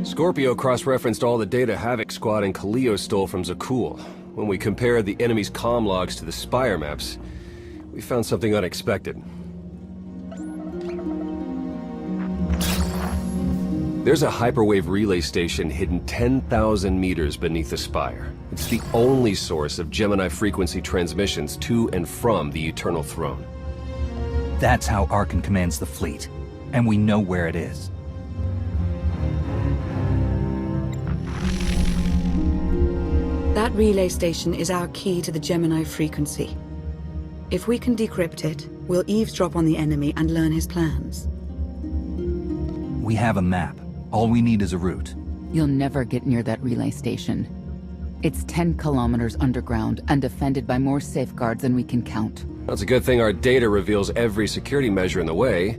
Scorpio cross-referenced all the data Havoc Squad and Kaleo stole from Zakul. When we compared the enemy's comm logs to the Spire maps, we found something unexpected. There's a hyperwave relay station hidden 10,000 meters beneath the Spire. It's the only source of Gemini frequency transmissions to and from the Eternal Throne. That's how Arkan commands the fleet, and we know where it is. That relay station is our key to the Gemini frequency. If we can decrypt it, we'll eavesdrop on the enemy and learn his plans. We have a map. All we need is a route. You'll never get near that relay station. It's 10 kilometers underground and defended by more safeguards than we can count. Well, it's a good thing our data reveals every security measure in the way,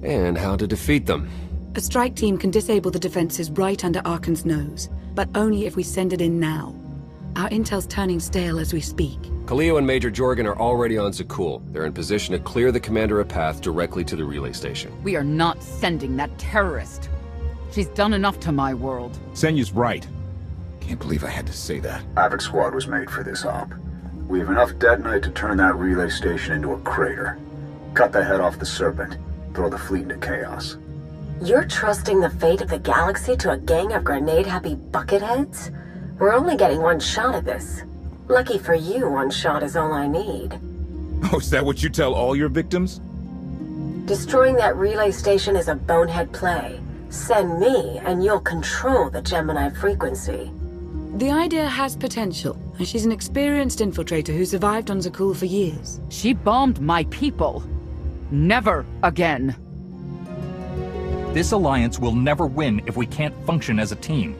and how to defeat them. A strike team can disable the defenses right under Arkan's nose, but only if we send it in now. Our intel's turning stale as we speak. Kaleo and Major Jorgen are already on Zakul. They're in position to clear the commander a path directly to the relay station. We are not sending that terrorist. She's done enough to my world. Senyu's right. Can't believe I had to say that. Havoc Squad was made for this op. We have enough detonite to turn that relay station into a crater. Cut the head off the Serpent. Throw the fleet into chaos. You're trusting the fate of the galaxy to a gang of grenade-happy bucketheads? We're only getting one shot at this. Lucky for you, one shot is all I need. Oh, is that what you tell all your victims? Destroying that relay station is a bonehead play. Send me, and you'll control the Gemini frequency. The idea has potential, and she's an experienced infiltrator who survived on Zakul for years. She bombed my people. Never again. This alliance will never win if we can't function as a team.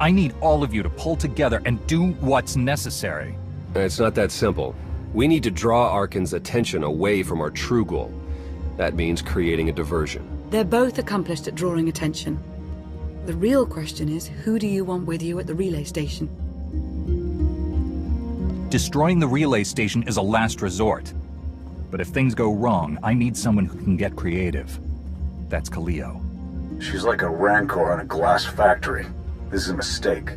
I need all of you to pull together and do what's necessary. It's not that simple. We need to draw Arkan's attention away from our true goal. That means creating a diversion. They're both accomplished at drawing attention. The real question is, who do you want with you at the relay station? Destroying the relay station is a last resort. But if things go wrong, I need someone who can get creative. That's Kaleo. She's like a rancor in a glass factory. This is a mistake.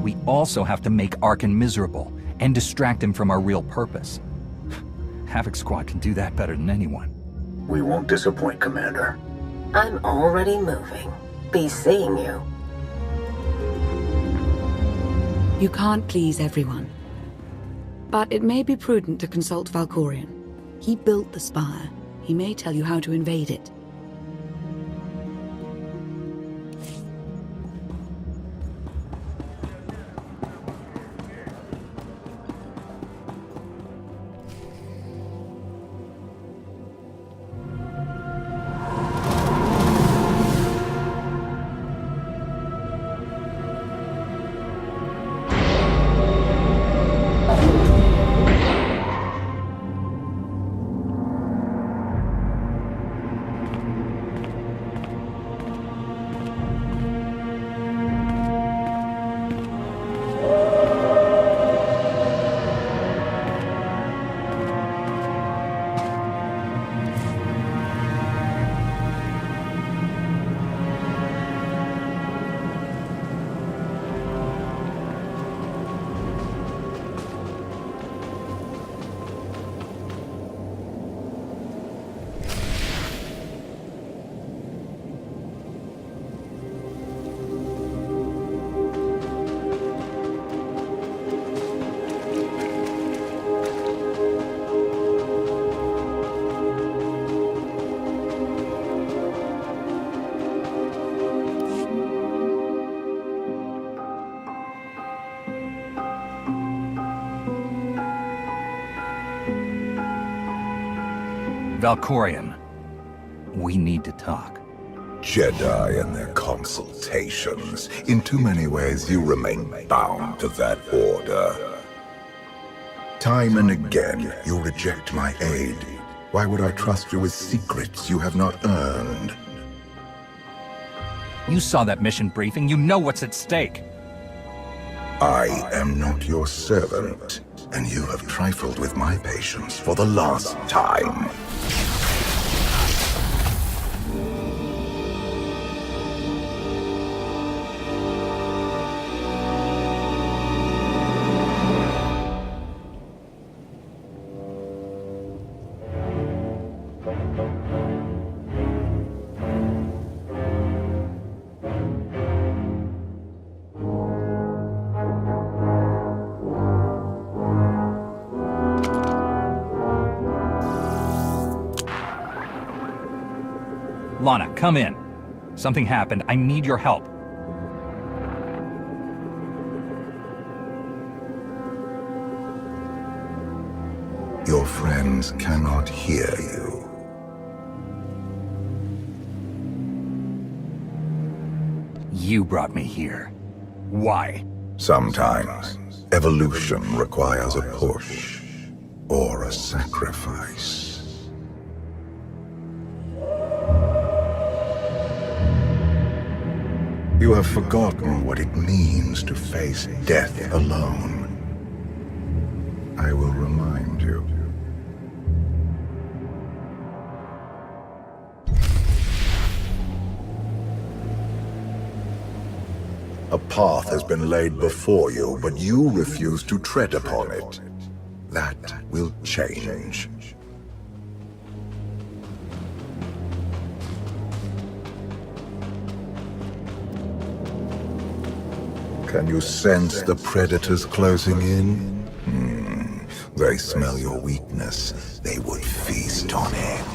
We also have to make Arkan miserable and distract him from our real purpose. Havoc Squad can do that better than anyone. We won't disappoint, Commander. I'm already moving. Be seeing you. You can't please everyone. But it may be prudent to consult Valkorion. He built the Spire. He may tell you how to invade it. Valkorion, we need to talk. Jedi and their consultations. In too many ways, you remain bound to that order. Time and again, you reject my aid. Why would I trust you with secrets you have not earned? You saw that mission briefing. You know what's at stake. I am not your servant, and you have trifled with my patience for the last time. Lana, come in. Something happened. I need your help. Your friends cannot hear you. You brought me here. Why? Sometimes, evolution requires a push or a sacrifice. You have forgotten what it means to face death alone. I will remind you. A path has been laid before you, but you refuse to tread upon it. That will change. Can you sense the predators closing in? They smell your weakness. They would feast on it.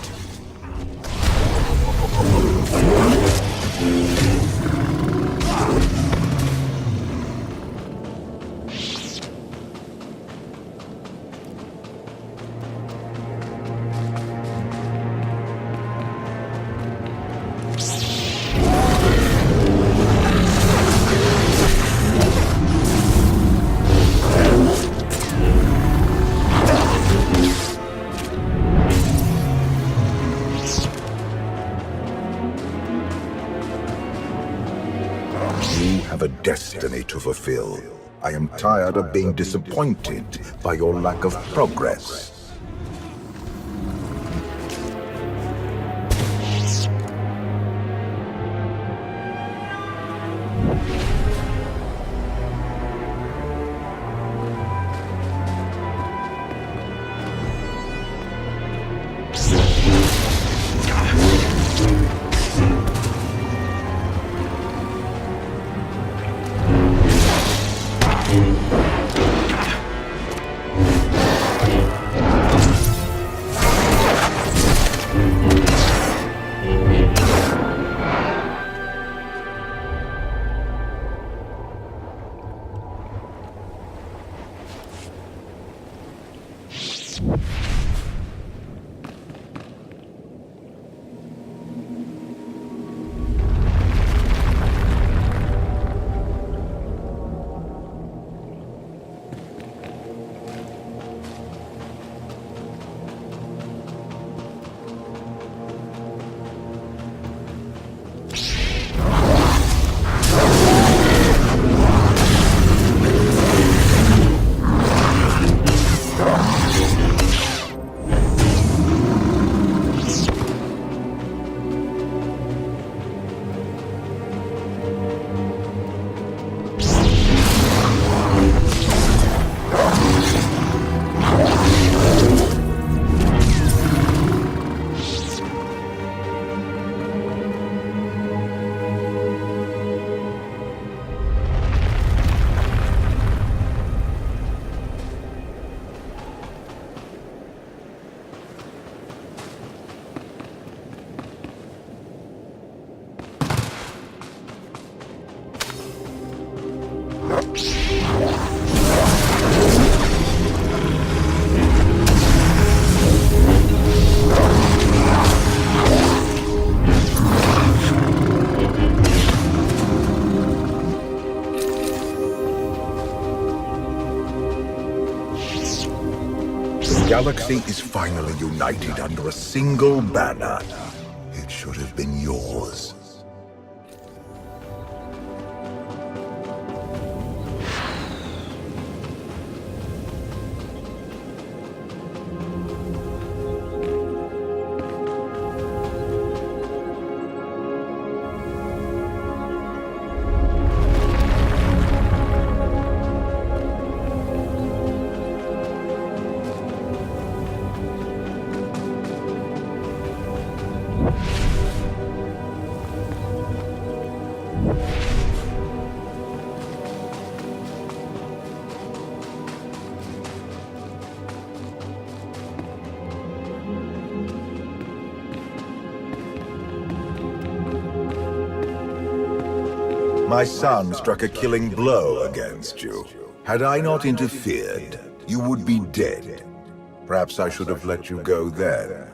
A destiny to fulfill. I am tired of being disappointed by your lack of progress. The galaxy is finally united under a single banner. It should have been yours. My son struck a killing blow against you. Had I not interfered, you would be dead. Perhaps I should have let you go then.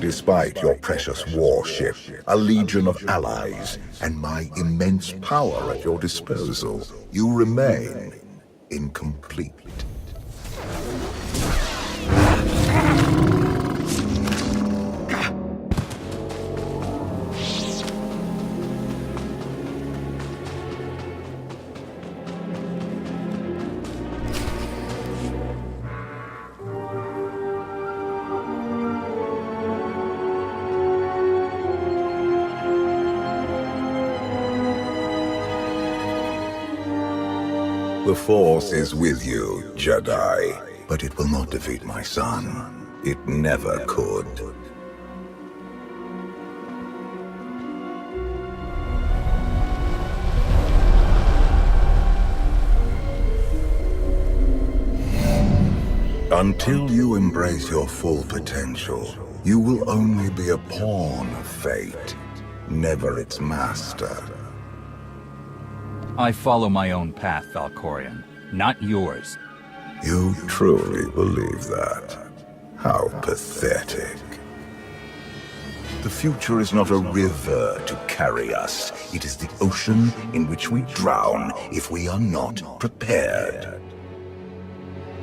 Despite your precious warship, a legion of allies, and my immense power at your disposal, you remain incomplete. The Force is with you, Jedi, but it will not defeat my son. It never could. Until you embrace your full potential, you will only be a pawn of fate, never its master. I follow my own path, Valkorion, not yours. You truly believe that? How pathetic. The future is not a river to carry us. It is the ocean in which we drown if we are not prepared.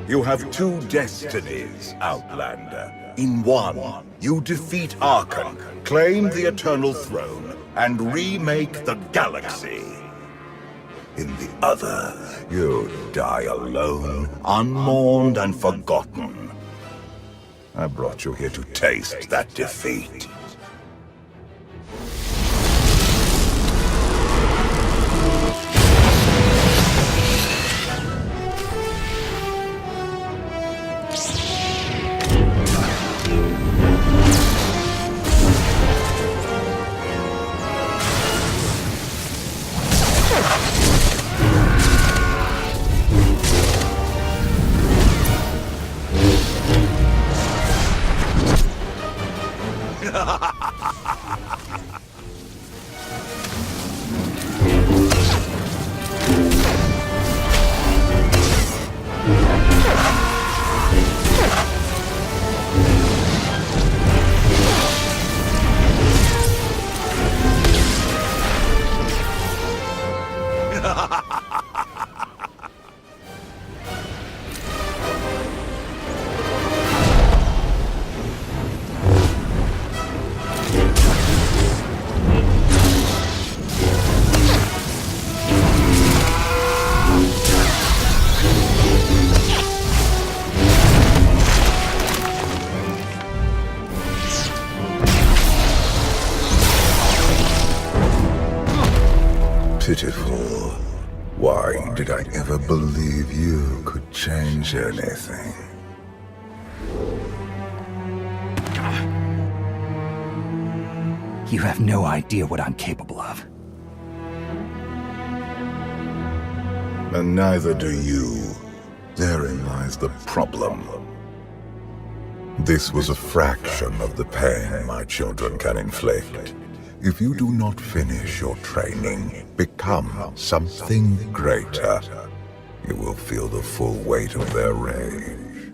You have two destinies, Outlander. In one, you defeat Archon, claim the Eternal Throne, and remake the galaxy. In the other, you die alone, unmourned and forgotten. I brought you here to taste that defeat. Pitiful. Why did I ever believe you could change anything? You have no idea what I'm capable of. And neither do you. Therein lies the problem. This was a fraction of the pain my children can inflict. If you do not finish your training, become something greater, you will feel the full weight of their rage.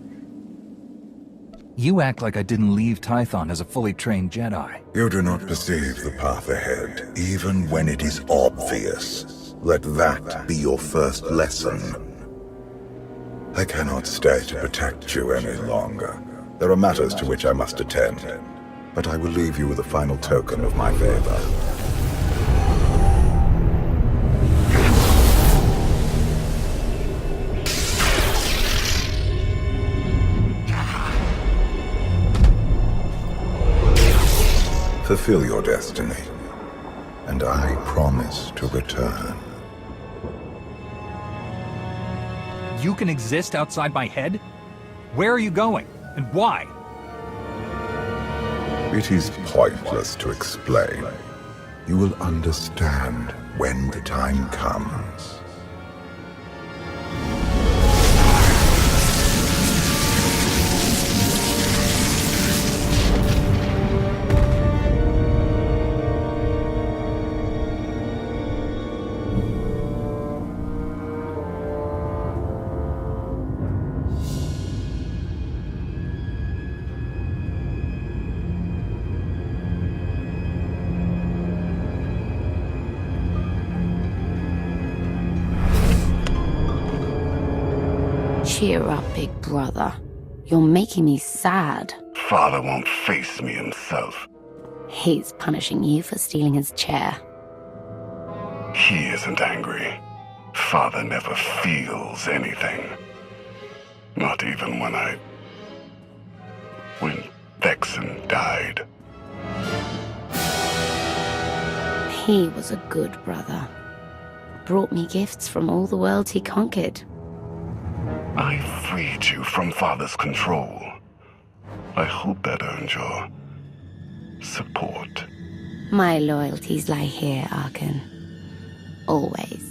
You act like I didn't leave Tython as a fully trained Jedi. You do not perceive the path ahead, even when it is obvious. Let that be your first lesson. I cannot stay to protect you any longer. There are matters to which I must attend, but I will leave you with a final token of my favor. Fulfill your destiny, and I promise to return. You can exist outside my head? Where are you going? And why? It is pointless to explain. You will understand when the time comes. Cheer up, big brother. You're making me sad. Father won't face me himself. He's punishing you for stealing his chair. He isn't angry. Father never feels anything. Not even when XII died. He was a good brother. Brought me gifts from all the worlds he conquered. I freed you from Father's control. I hope that earned your support. My loyalties lie here, Arkan. Always.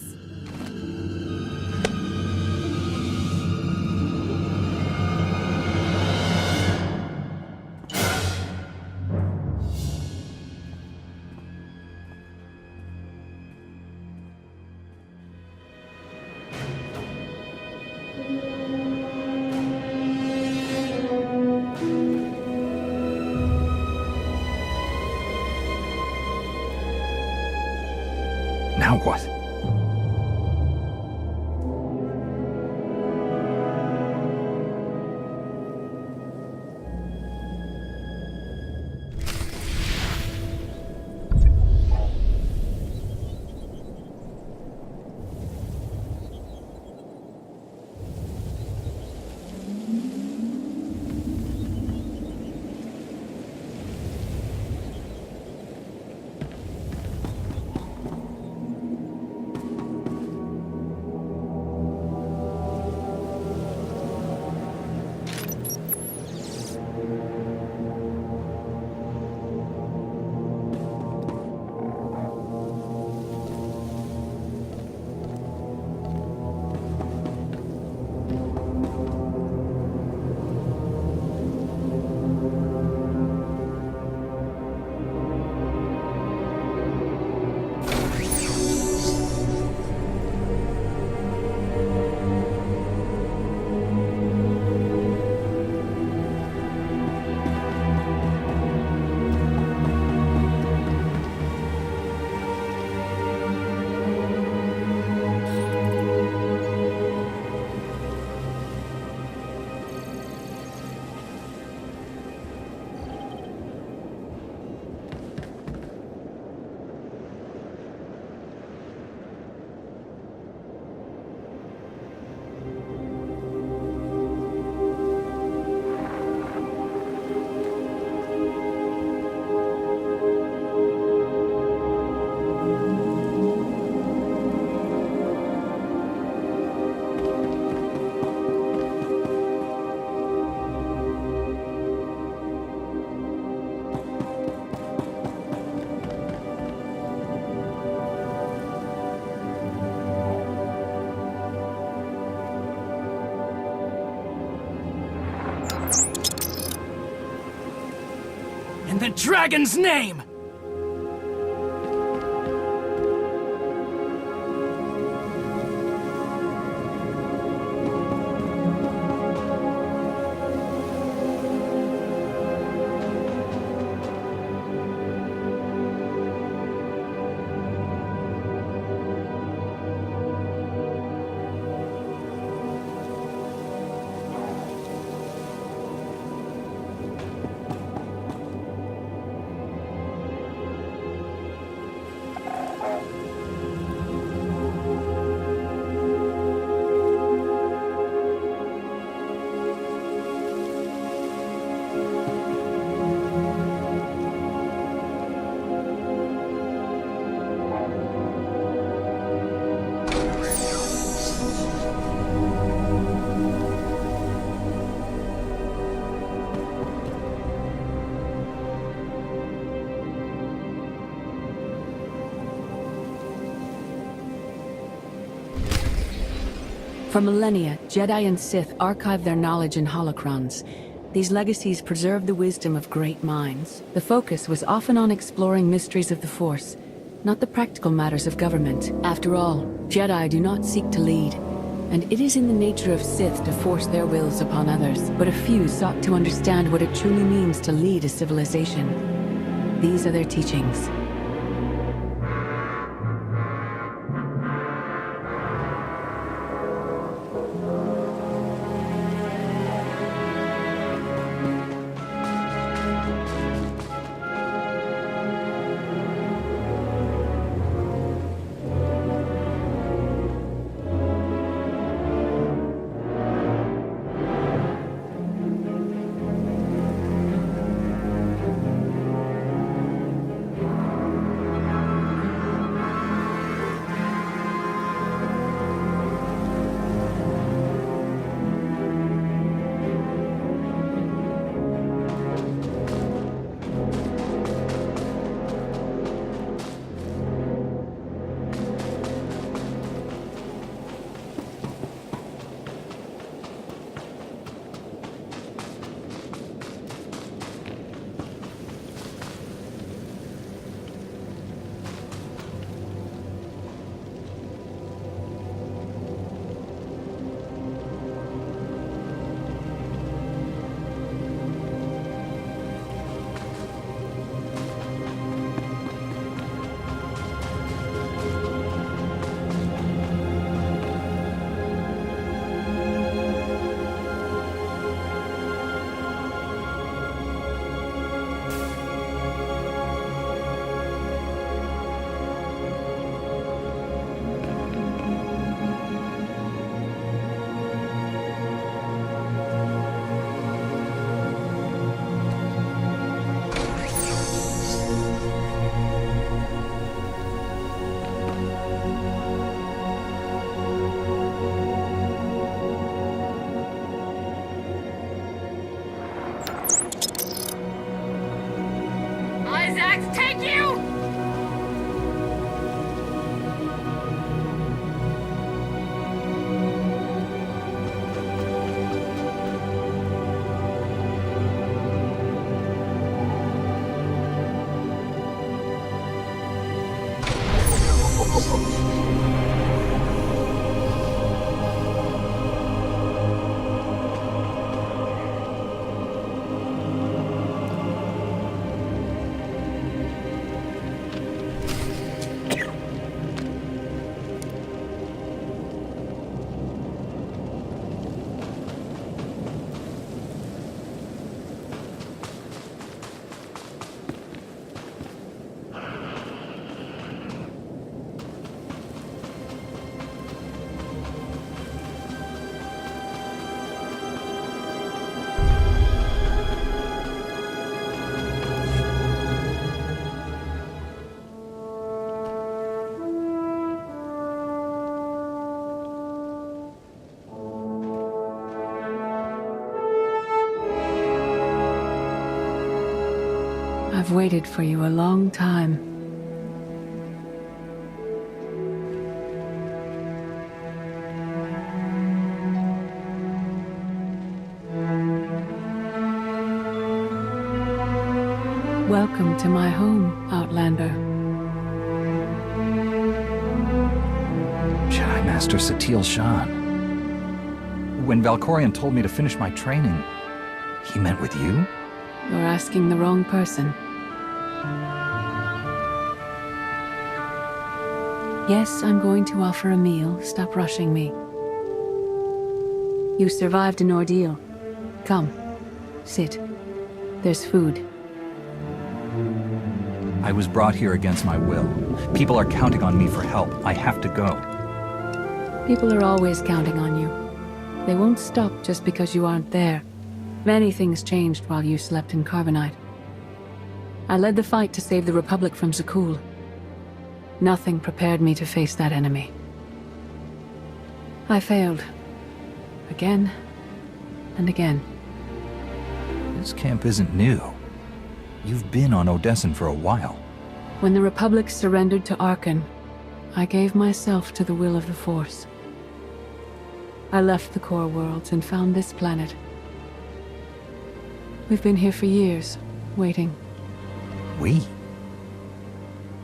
Now what? In the dragon's name! For millennia, Jedi and Sith archived their knowledge in holocrons. These legacies preserve the wisdom of great minds. The focus was often on exploring mysteries of the Force, not the practical matters of government. After all, Jedi do not seek to lead, and it is in the nature of Sith to force their wills upon others. But a few sought to understand what it truly means to lead a civilization. These are their teachings. I've waited for you a long time. Welcome to my home, Outlander. Jedi Master Satele Shan. When Valkorion told me to finish my training, he meant with you? You're asking the wrong person. Yes, I'm going to offer a meal. Stop rushing me. You survived an ordeal. Come, sit. There's food. I was brought here against my will. People are counting on me for help. I have to go. People are always counting on you. They won't stop just because you aren't there. Many things changed while you slept in Carbonite. I led the fight to save the Republic from Zakul. Nothing prepared me to face that enemy. I failed. Again and again. This camp isn't new. You've been on Odessen for a while. When the Republic surrendered to Arkan, I gave myself to the will of the Force. I left the core worlds and found this planet. We've been here for years, waiting. We?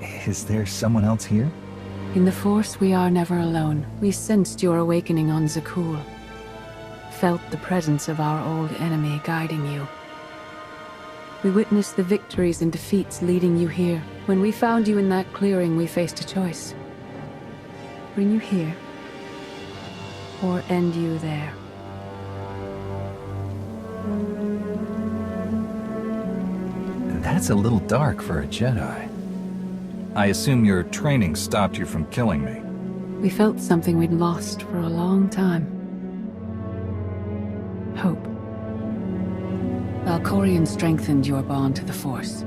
Is there someone else here? In the Force, we are never alone. We sensed your awakening on Zakul. Felt the presence of our old enemy guiding you. We witnessed the victories and defeats leading you here. When we found you in that clearing, we faced a choice. Bring you here, or end you there. That's a little dark for a Jedi. I assume your training stopped you from killing me. We felt something we'd lost for a long time. Hope. Valkorion strengthened your bond to the Force.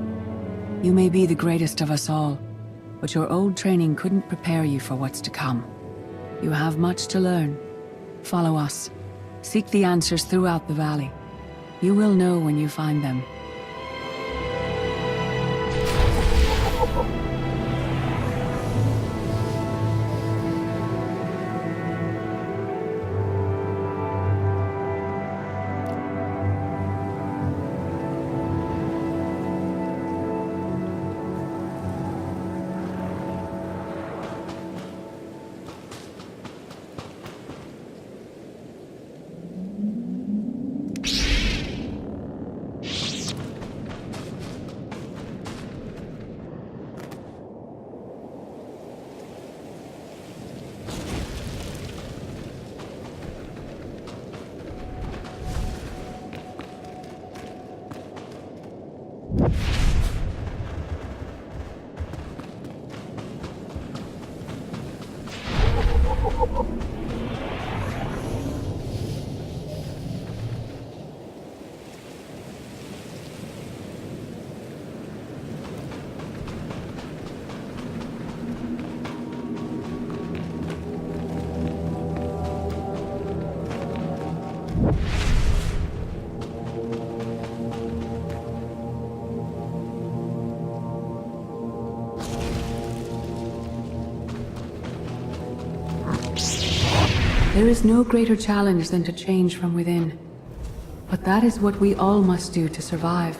You may be the greatest of us all, but your old training couldn't prepare you for what's to come. You have much to learn. Follow us. Seek the answers throughout the valley. You will know when you find them. There is no greater challenge than to change from within. But that is what we all must do to survive.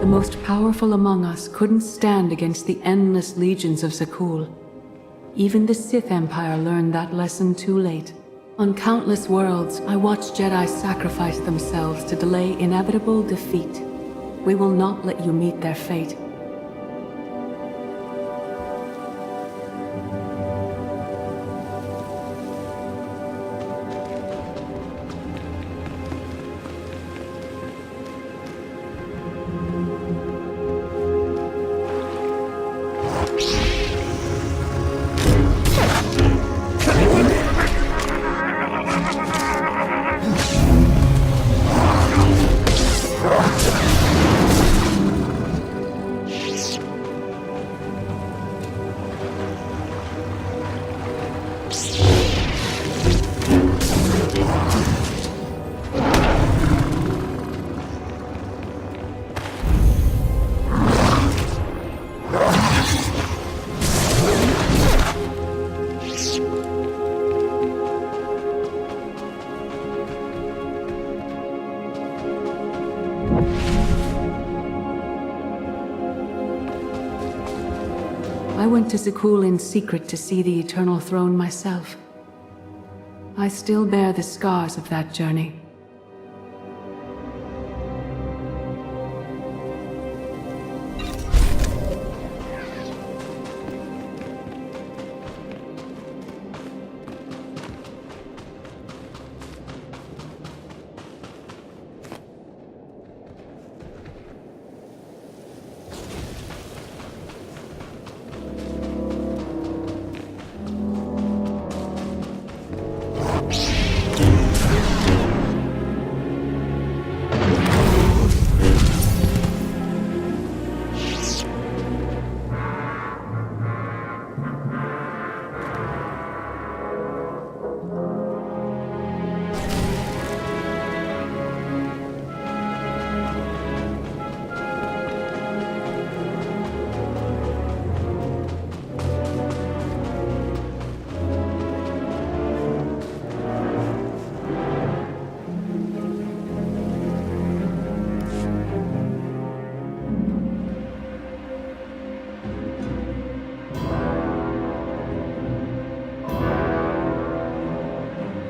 The most powerful among us couldn't stand against the endless legions of Zakul. Even the Sith Empire learned that lesson too late. On countless worlds, I watched Jedi sacrifice themselves to delay inevitable defeat. We will not let you meet their fate. I went to Zakul in secret to see the Eternal Throne myself. I still bear the scars of that journey.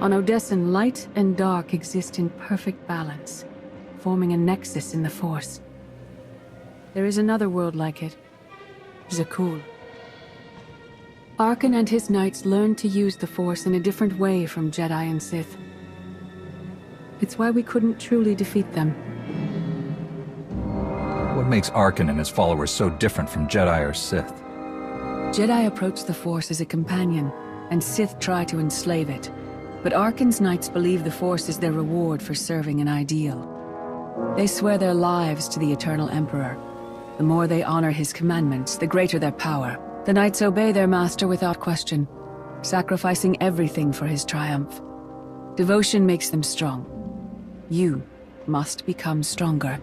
On Odessen, light and dark exist in perfect balance, forming a nexus in the Force. There is another world like it, Zakul. Arkan and his knights learned to use the Force in a different way from Jedi and Sith. It's why we couldn't truly defeat them. What makes Arkan and his followers so different from Jedi or Sith? Jedi approach the Force as a companion, and Sith try to enslave it. But Arkan's knights believe the Force is their reward for serving an ideal. They swear their lives to the Eternal Emperor. The more they honor his commandments, the greater their power. The knights obey their master without question, sacrificing everything for his triumph. Devotion makes them strong. You must become stronger.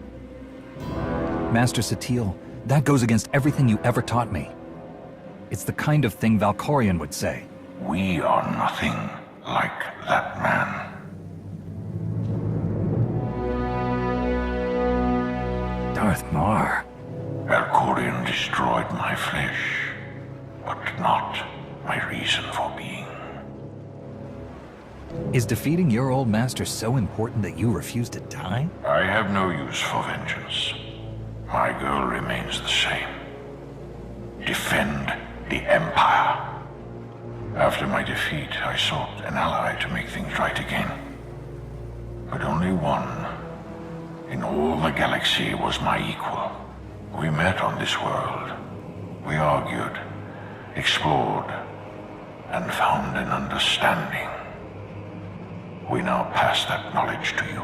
Master Satele, that goes against everything you ever taught me. It's the kind of thing Valkorion would say. We are nothing like that man. Darth Mar. Valkorion destroyed my flesh, but not my reason for being. Is defeating your old master so important that you refuse to die? I have no use for vengeance. My goal remains the same. Defend the Empire. After my defeat, I sought an ally to make things right again. But only one in all the galaxy was my equal. We met on this world. We argued, explored, and found an understanding. We now pass that knowledge to you.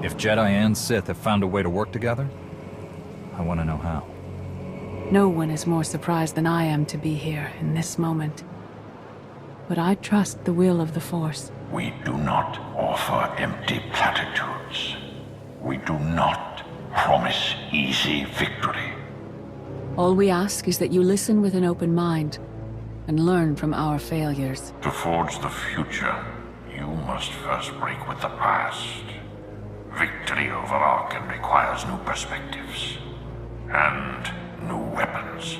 If Jedi and Sith have found a way to work together, I want to know how. No one is more surprised than I am to be here in this moment. But I trust the will of the Force. We do not offer empty platitudes. We do not promise easy victory. All we ask is that you listen with an open mind and learn from our failures. To forge the future, you must first break with the past. Victory over Arkan requires new perspectives and new weapons.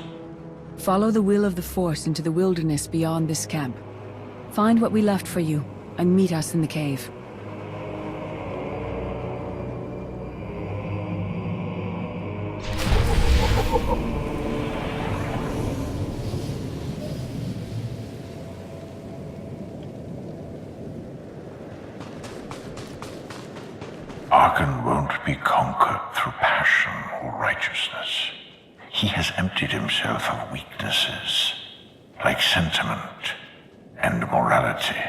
Follow the will of the Force into the wilderness beyond this camp. Find what we left for you and meet us in the cave. Arkan won't be conquered through passion or righteousness. He has emptied himself of weaknesses, like sentiment and morality.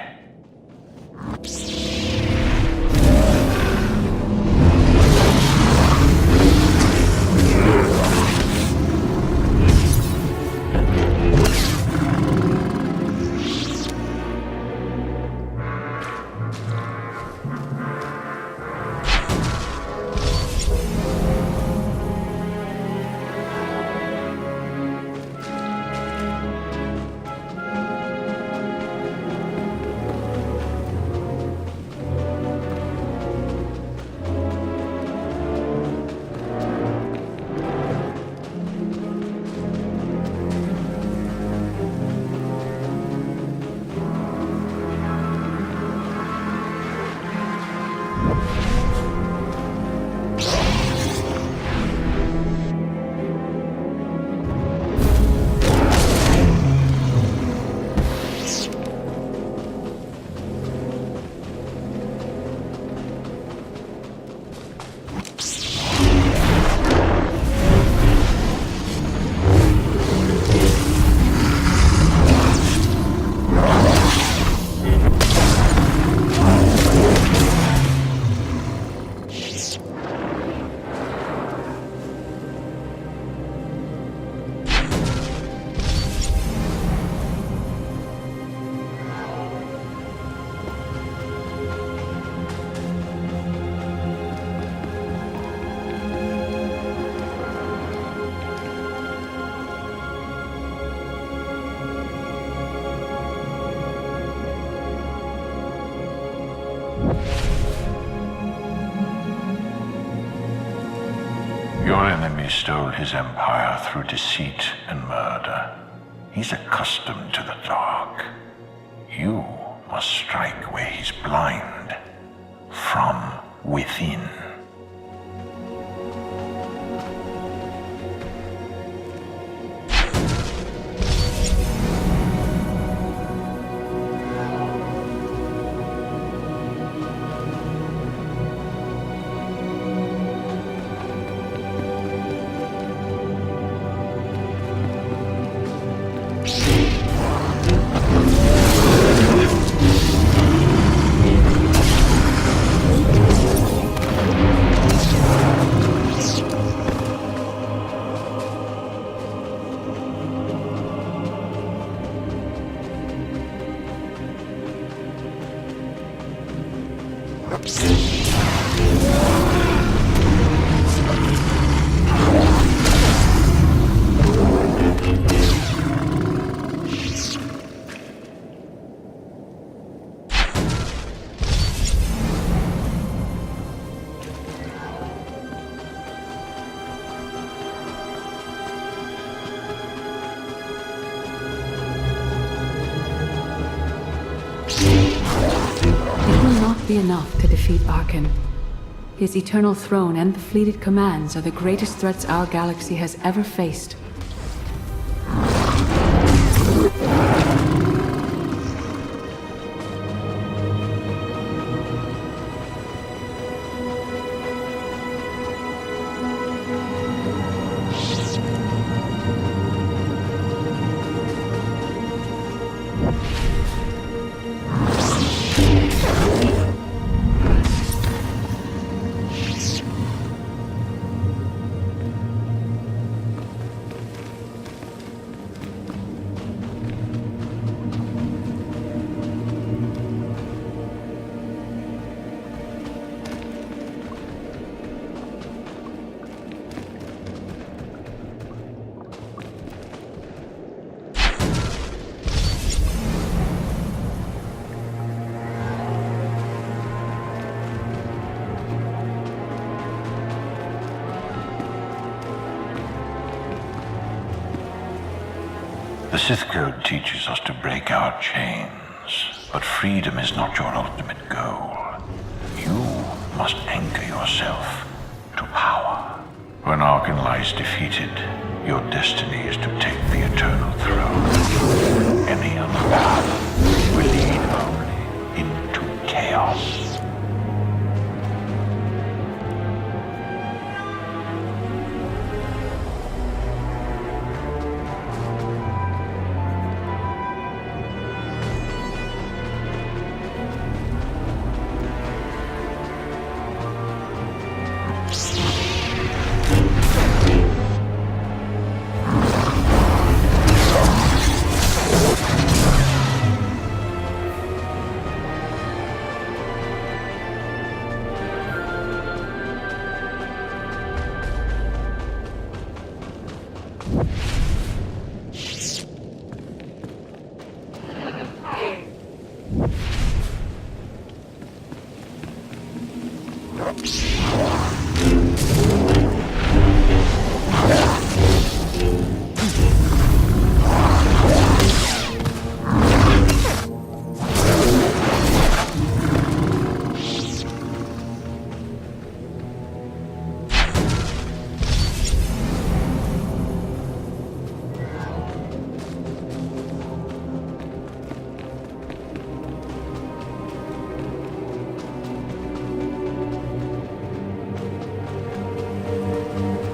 Your enemy stole his empire through deceit and murder. He's accustomed to the dark. You must strike where he's blind. From within. Be enough to defeat Arkan. His eternal throne and the fleeted commands are the greatest threats our galaxy has ever faced. The Sith Code teaches us to break our chains, but freedom is not your ultimate goal. You must anchor yourself to power. When Arkan lies defeated, your destiny is to take the eternal throne. Any other path will lead only into chaos.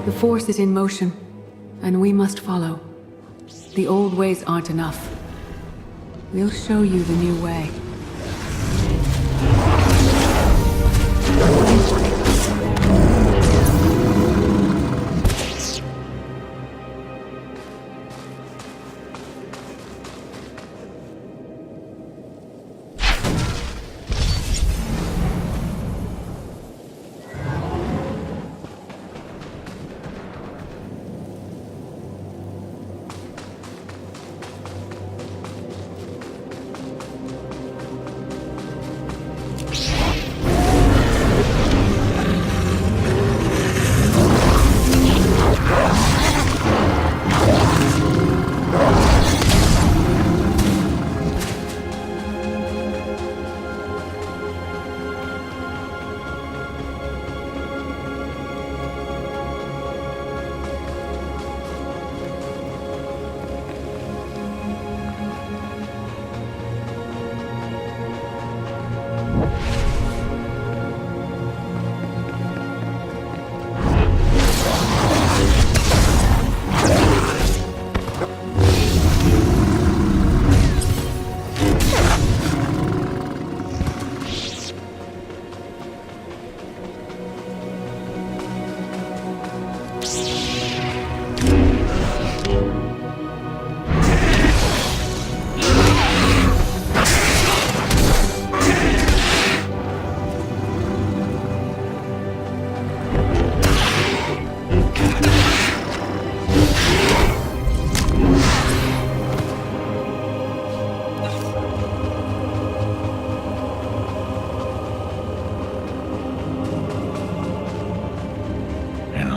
The Force is in motion, and we must follow. The old ways aren't enough. We'll show you the new way.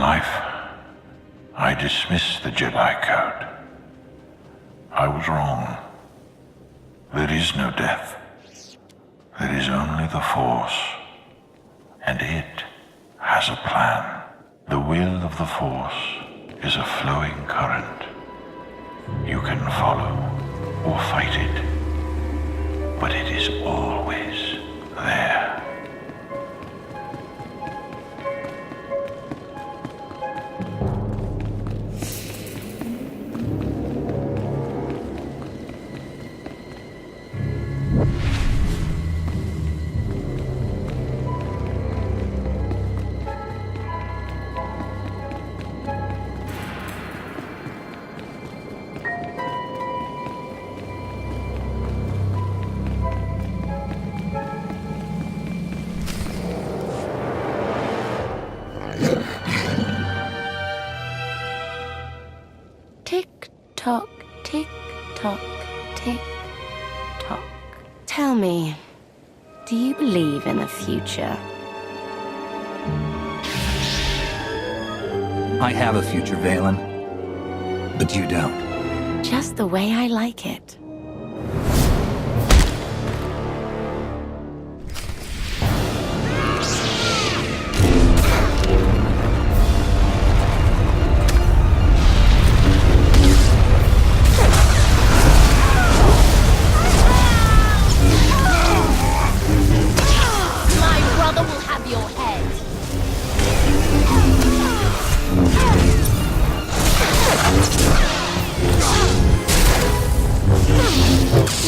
life, I dismissed the Jedi Code. I was wrong. There is no death. There is only the Force. And it has a plan. The will of the Force is a flowing current. You can follow or fight it, but it is always there. Tick-tock, tick-tock, tick-tock. Tell me, do you believe in the future? I have a future, Valen. But you don't. Just the way I like it.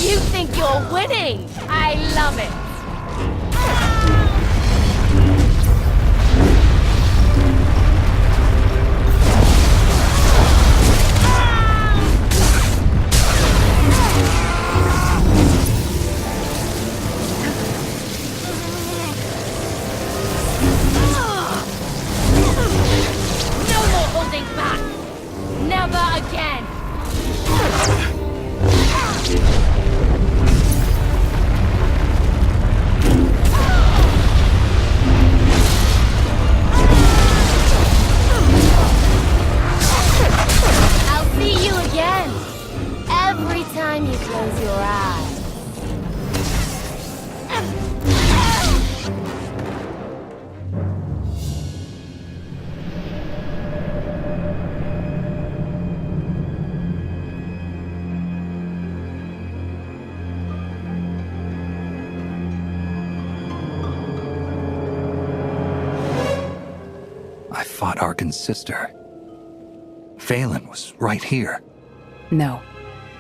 You think you're winning? I love it. No more holding back. Never again. Every time you close your eyes. I fought Arkin's sister. Valen was right here. No.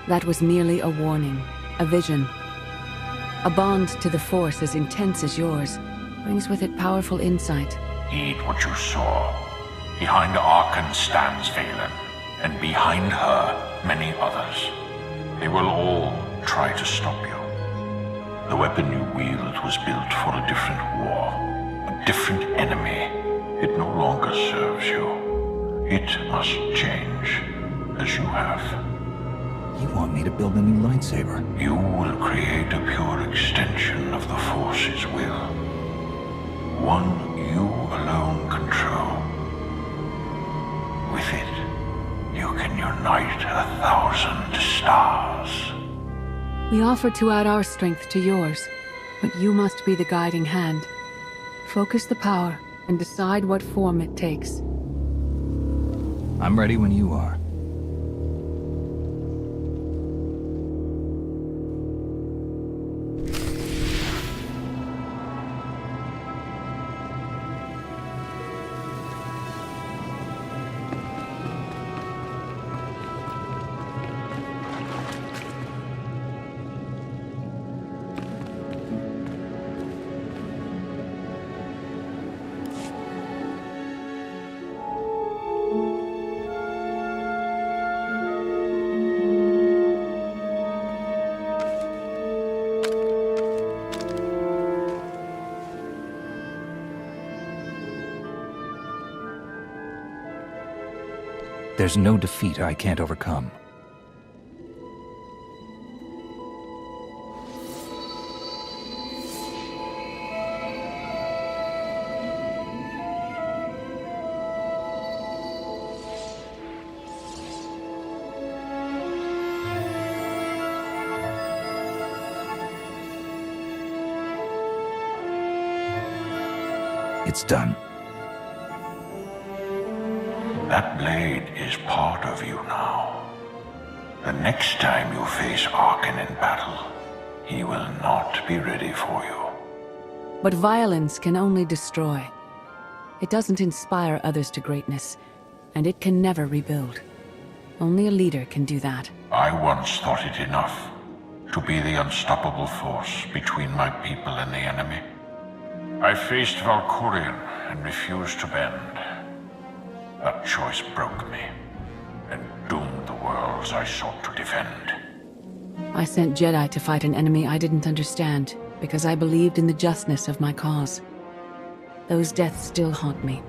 That was merely a warning, a vision. A bond to the Force as intense as yours brings with it powerful insight. Heed what you saw. Behind Arkin stands Valen, and behind her, many others. They will all try to stop you. The weapon you wield was built for a different war, a different enemy. It no longer serves you. It must change, as you have. You want me to build a new lightsaber? You will create a pure extension of the Force's will. One you alone control. With it, you can unite 1,000 stars. We offer to add our strength to yours, but you must be the guiding hand. Focus the power and decide what form it takes. I'm ready when you are. There's no defeat I can't overcome. It's done. That blade is part of you now. The next time you face Arkan in battle, he will not be ready for you. But violence can only destroy. It doesn't inspire others to greatness, and it can never rebuild. Only a leader can do that. I once thought it enough to be the unstoppable force between my people and the enemy. I faced Valkyrian and refused to bend. That choice broke me and doomed the worlds I sought to defend. I sent Jedi to fight an enemy I didn't understand, because I believed in the justness of my cause. Those deaths still haunt me.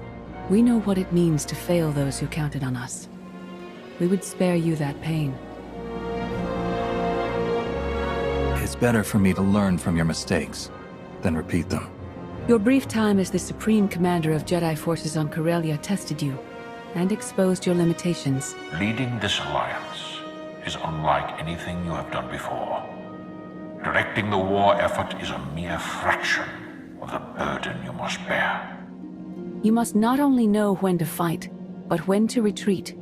We know what it means to fail those who counted on us. We would spare you that pain. It's better for me to learn from your mistakes than repeat them. Your brief time as the Supreme Commander of Jedi forces on Corellia tested you, and exposed your limitations. Leading this alliance is unlike anything you have done before. Directing the war effort is a mere fraction of the burden you must bear. You must not only know when to fight, but when to retreat,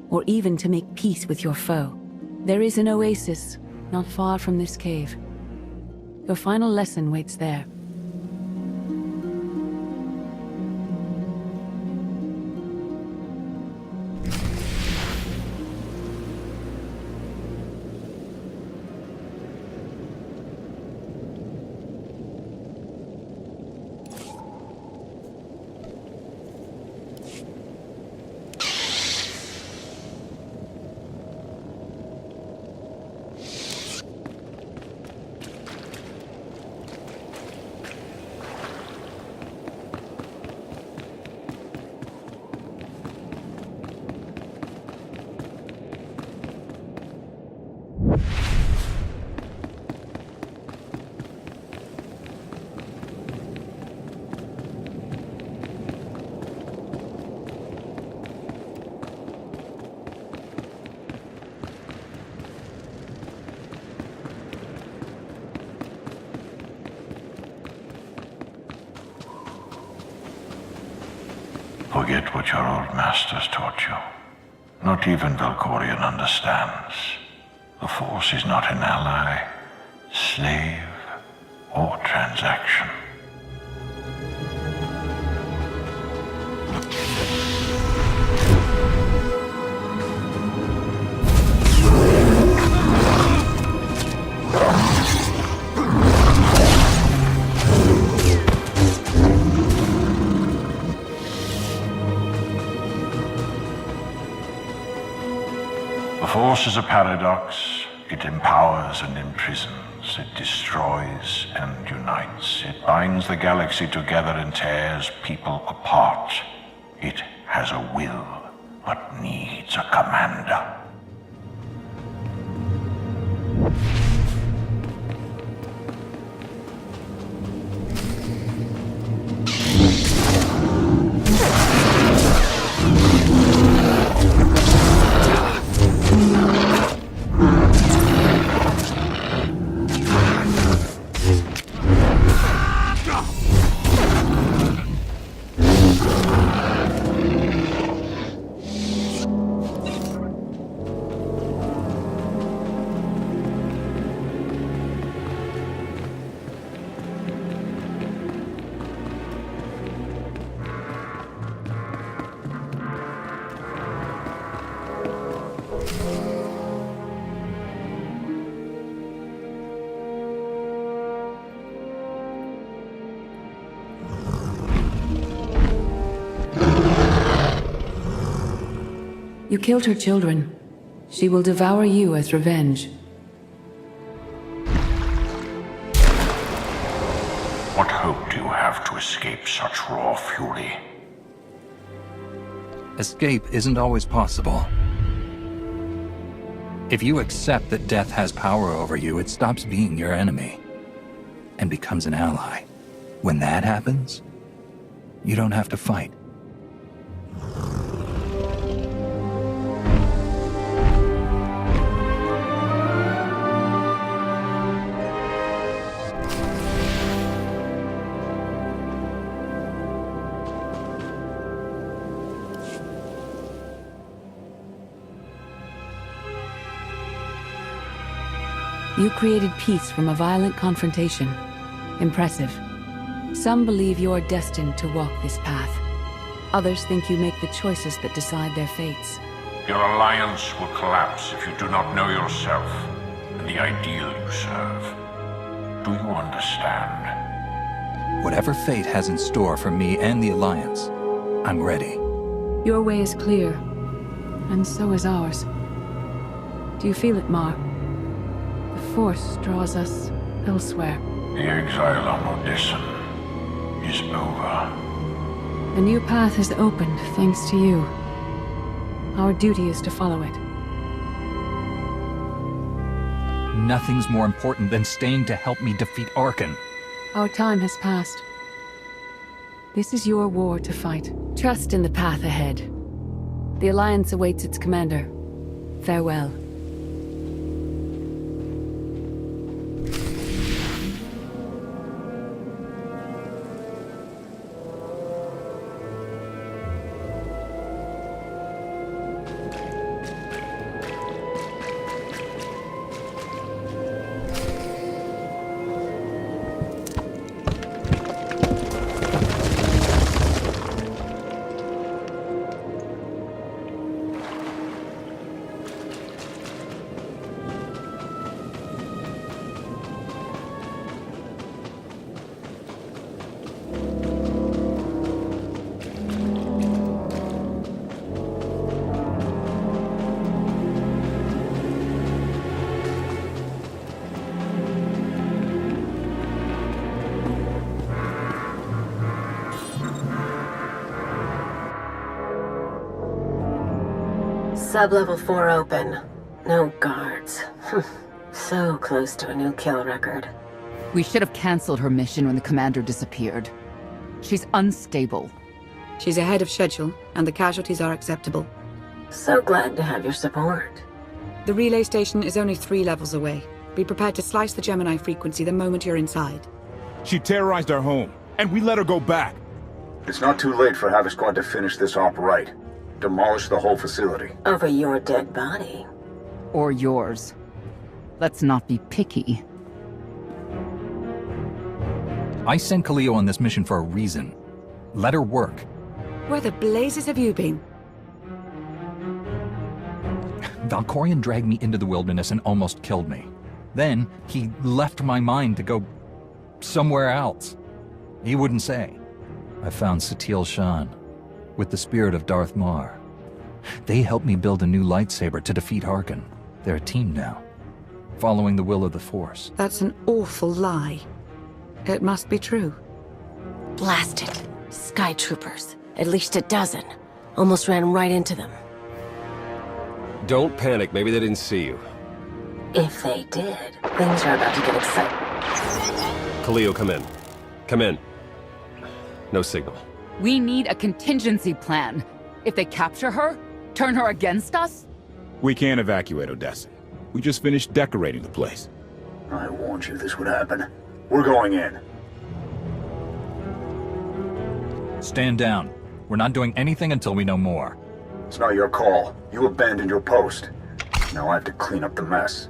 or even to make peace with your foe. There is an oasis not far from this cave. Your final lesson waits there. Forget what your old masters taught you. Not even Valkorian understands. The Force is not an ally, slave, or transaction. The Force is a paradox. It empowers and imprisons. It destroys and unites. It binds the galaxy together and tears people apart. It has a will, but needs a commander. You killed her children. She will devour you as revenge. What hope do you have to escape such raw fury? Escape isn't always possible. If you accept that death has power over you, it stops being your enemy and becomes an ally. When that happens, you don't have to fight. You created peace from a violent confrontation. Impressive. Some believe you're destined to walk this path. Others think you make the choices that decide their fates. Your alliance will collapse if you do not know yourself and the ideal you serve. Do you understand? Whatever fate has in store for me and the Alliance, I'm ready. Your way is clear, and so is ours. Do you feel it, Mar? The Force draws us elsewhere. The exile on Odysseum is over. A new path has opened, thanks to you. Our duty is to follow it. Nothing's more important than staying to help me defeat Arkan. Our time has passed. This is your war to fight. Trust in the path ahead. The Alliance awaits its commander. Farewell. Sub-level 4 open. No guards. So close to a new kill record. We should have canceled her mission when the commander disappeared. She's unstable. She's ahead of schedule, and the casualties are acceptable. So glad to have your support. The relay station is only 3 levels away. Be prepared to slice the Gemini frequency the moment you're inside. She terrorized our home, and we let her go back. It's not too late for Havoc Squad to finish this op right. Demolish the whole facility. Over your dead body. Or yours. Let's not be picky. I sent Khalil on this mission for a reason. Let her work. Where the blazes have you been? Valkorion dragged me into the wilderness and almost killed me. Then, he left my mind to go somewhere else. He wouldn't say. I found Satil Shan, with the spirit of Darth Mar. They helped me build a new lightsaber to defeat Arkan. They're a team now, following the will of the Force. That's an awful lie. It must be true. Blast it. Sky troopers. At least a dozen. Almost ran right into them. Don't panic, maybe they didn't see you. If they did, things are about to get exciting. Khalil, come in. Come in. No signal. We need a contingency plan. If they capture her, turn her against us? We can't evacuate Odessa. We just finished decorating the place. I warned you this would happen. We're going in. Stand down. We're not doing anything until we know more. It's not your call. You abandoned your post. Now I have to clean up the mess.